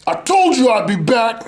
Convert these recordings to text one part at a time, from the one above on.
I told you I'd be back.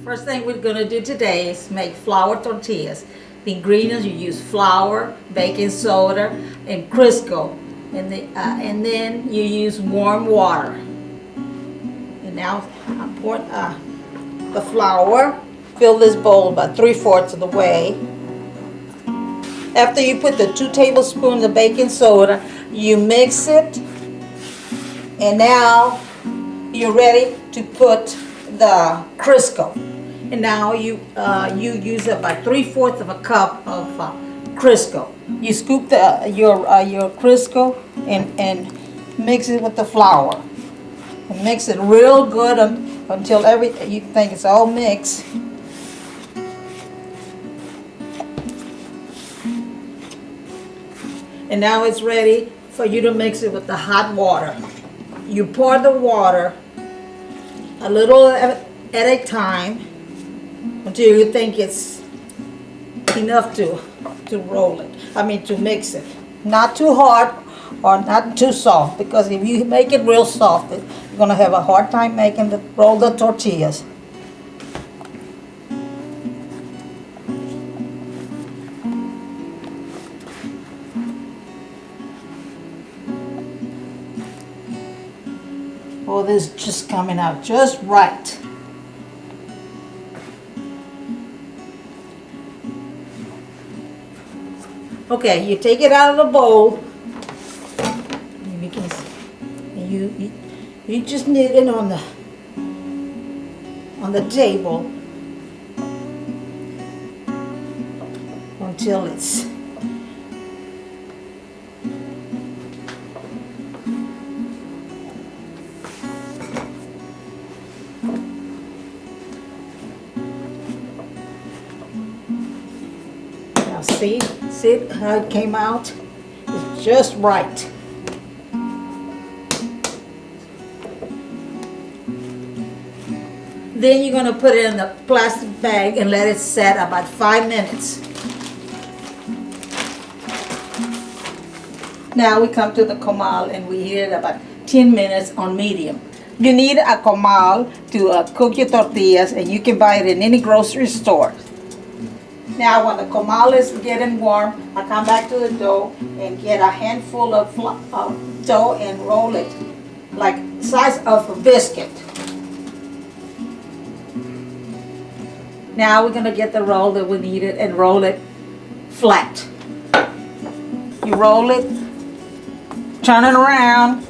First thing we're going to do today is make flour tortillas. The ingredients, you use flour, baking soda, and Crisco. And then you use warm water. And now I pour the flour. Fill this bowl about 3/4 of the way. After you put the 2 tablespoons of baking soda, you mix it. And now you're ready to put the Crisco. And now you use about 3/4 of a cup of Crisco. You scoop your Crisco and mix it with the flour. And mix it real good until you think it's all mixed. And now it's ready for you to mix it with the hot water. You pour the water a little at a time until you think it's enough to roll it. To mix it. Not too hard or not too soft, because if you make it real soft, you're gonna have a hard time roll the tortillas. Oh, this is just coming out just right. Okay, you take it out of the bowl. You just knead it on the table until it's now see how it came out? It's just right. Then you're going to put it in a plastic bag and let it set about 5 minutes. Now we come to the comal and we heat it about 10 minutes on medium. You need a comal to cook your tortillas, and you can buy it in any grocery store. Now when the comal is getting warm, I come back to the dough and get a handful of dough and roll it like size of a biscuit. Now we're going to get the roll that we needed and roll it flat. You roll it, turn it around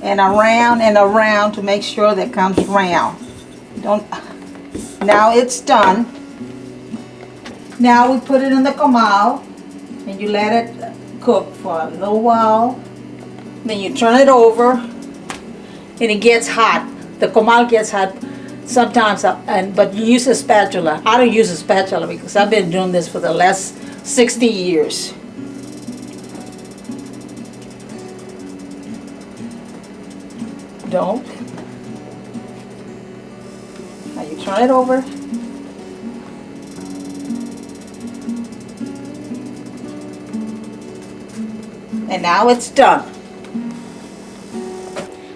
and around and around to make sure that it comes round. Now it's done. Now we put it in the comal and you let it cook for a little while. Then you turn it over and it gets hot. The comal gets hot sometimes, but you use a spatula. I don't use a spatula because I've been doing this for the last 60 years. Don't. Now you turn it over. And now it's done.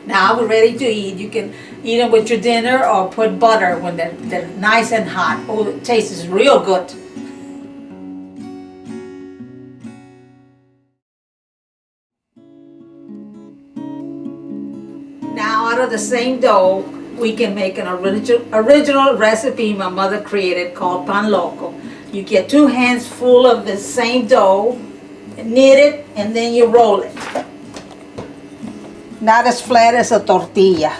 Now we're ready to eat. You can eat them with your dinner or put butter when they're nice and hot. Oh, it tastes real good. Now out of the same dough, we can make an original recipe my mother created called pan loco. You get 2 hands full of the same dough, knead it, and then you roll it. Not as flat as a tortilla.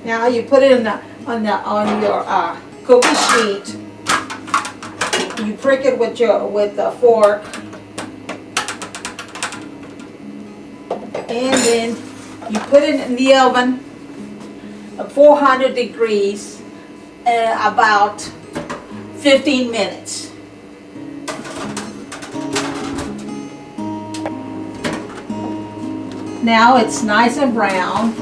Now you put it on your cookie sheet. You prick it with a fork, and then you put it in the oven at 400 degrees, about 15 minutes. Now it's nice and brown.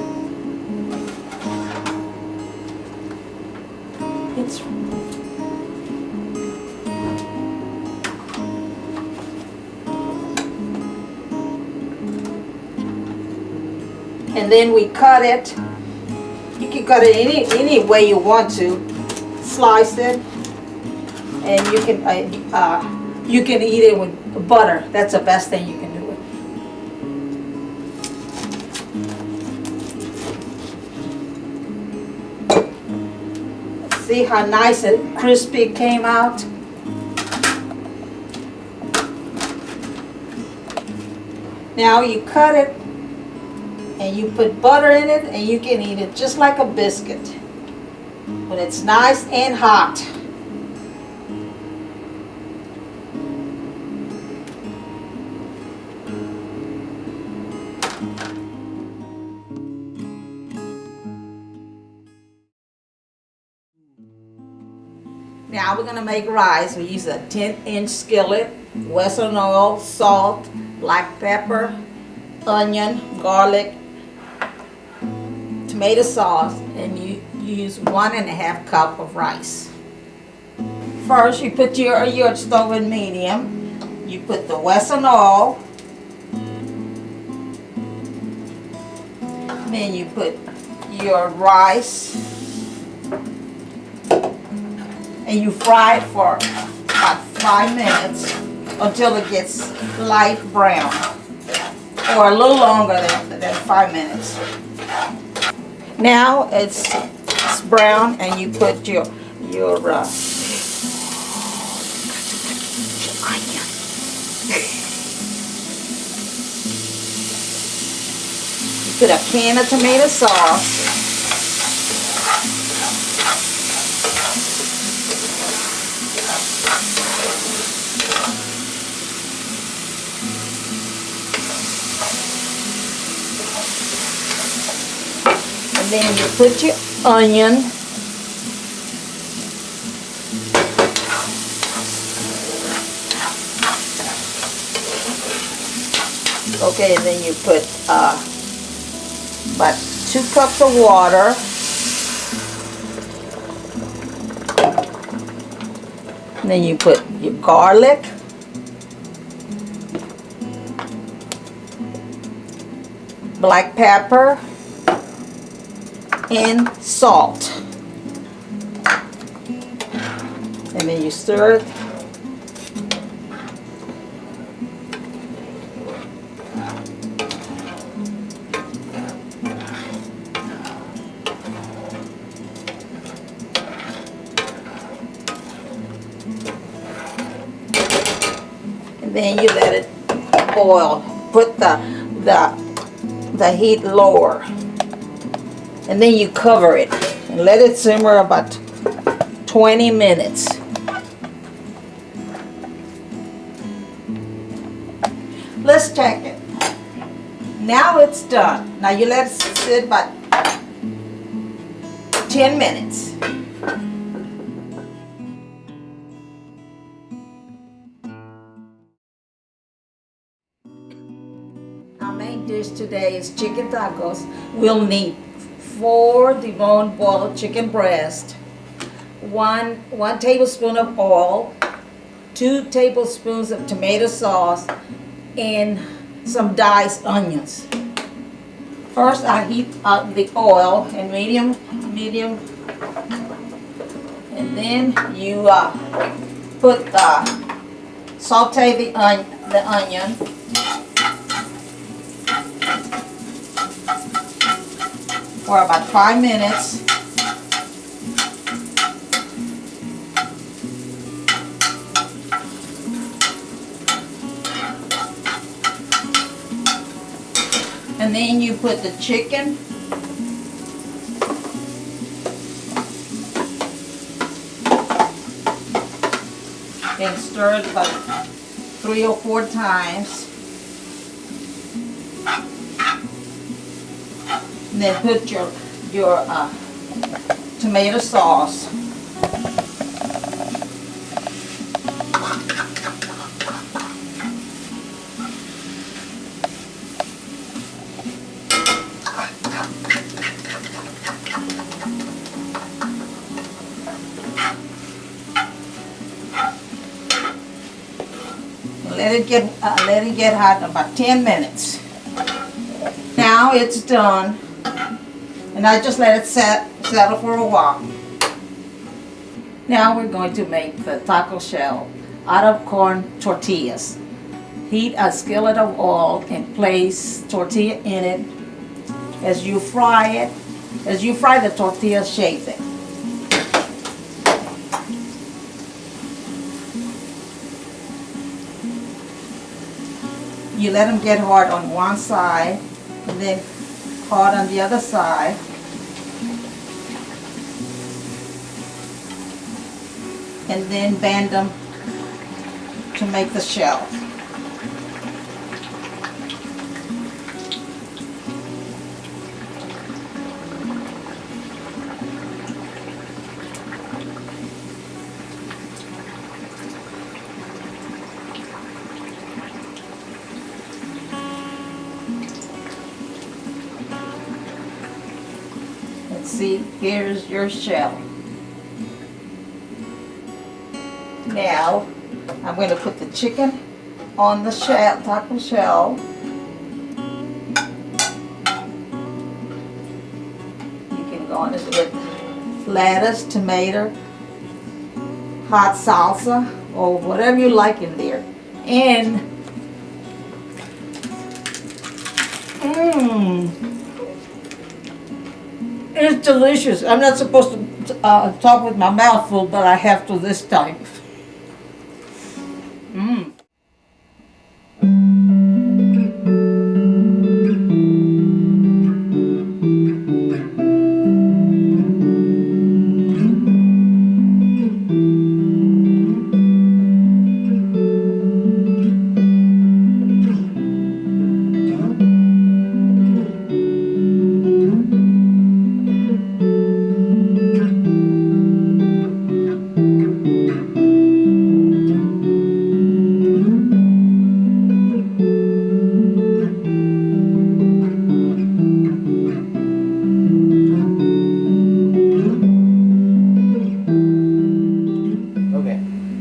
And then we cut it. You can cut it any way you want to. Slice it, and you can eat it with butter. That's the best thing you can do it. See how nice and crispy it came out? Now you cut it and you put butter in it, and you can eat it just like a biscuit when it's nice and hot. Now we're gonna make rice. We use a 10-inch skillet, Western oil, salt, black pepper, onion, garlic, tomato sauce, and you use 1.5 cups of rice. First, you put your stove in medium. You put the Western oil. Then you put your rice, and you fry it for about 5 minutes until it gets light brown, or a little longer than 5 minutes. Now it's brown, and you put your onion. You put a can of tomato sauce. And then you put your onion. Okay, and then you put about 2 cups of water. And then you put your garlic. Black pepper. And salt. And then you stir it. And then you let it boil. Put the heat lower. And then you cover it and let it simmer about 20 minutes. Let's check it. Now it's done. Now you let it sit about 10 minutes. Our main dish today is chicken tacos. We'll need 4 deboned boiled chicken breast, one tablespoon of oil, 2 tablespoons of tomato sauce, and some diced onions. First, I heat up the oil in medium, and then you saute the onion. For about 5 minutes. And then you put the chicken. And stir it about 3 or 4 times. And then put your tomato sauce. Let it get hot in about 10 minutes. Now it's done. And I just let it settle for a while. Now we're going to make the taco shell out of corn tortillas. Heat a skillet of oil and place tortilla in it. As you fry the tortilla, shake it. You let them get hard on one side and then hard on the other side. And then bend them to make the shell. Let's see, here's your shell. Now, I'm going to put the chicken on the shell, taco shell. You can go on this with lettuce, tomato, hot salsa, or whatever you like in there. And, it's delicious. I'm not supposed to talk with my mouth full, but I have to this time.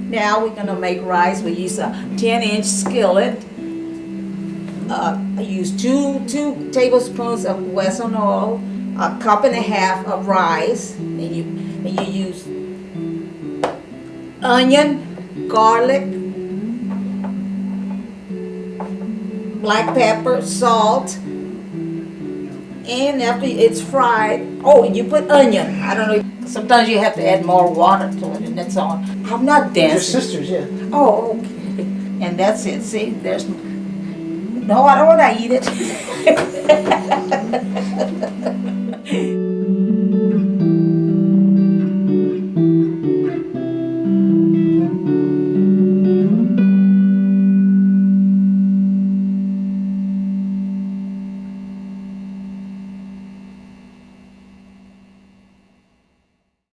Now we're going to make rice. We use a 10-inch skillet. I use two tablespoons of Western oil, a cup and a half of rice, and you use onion, garlic, black pepper, salt, and after it's fried, you put onion. I don't know. Sometimes you have to add more water to it, and that's all. I'm not dancing. Your sisters, yeah. Oh, okay. And that's it. See, there's no, I don't want to eat it.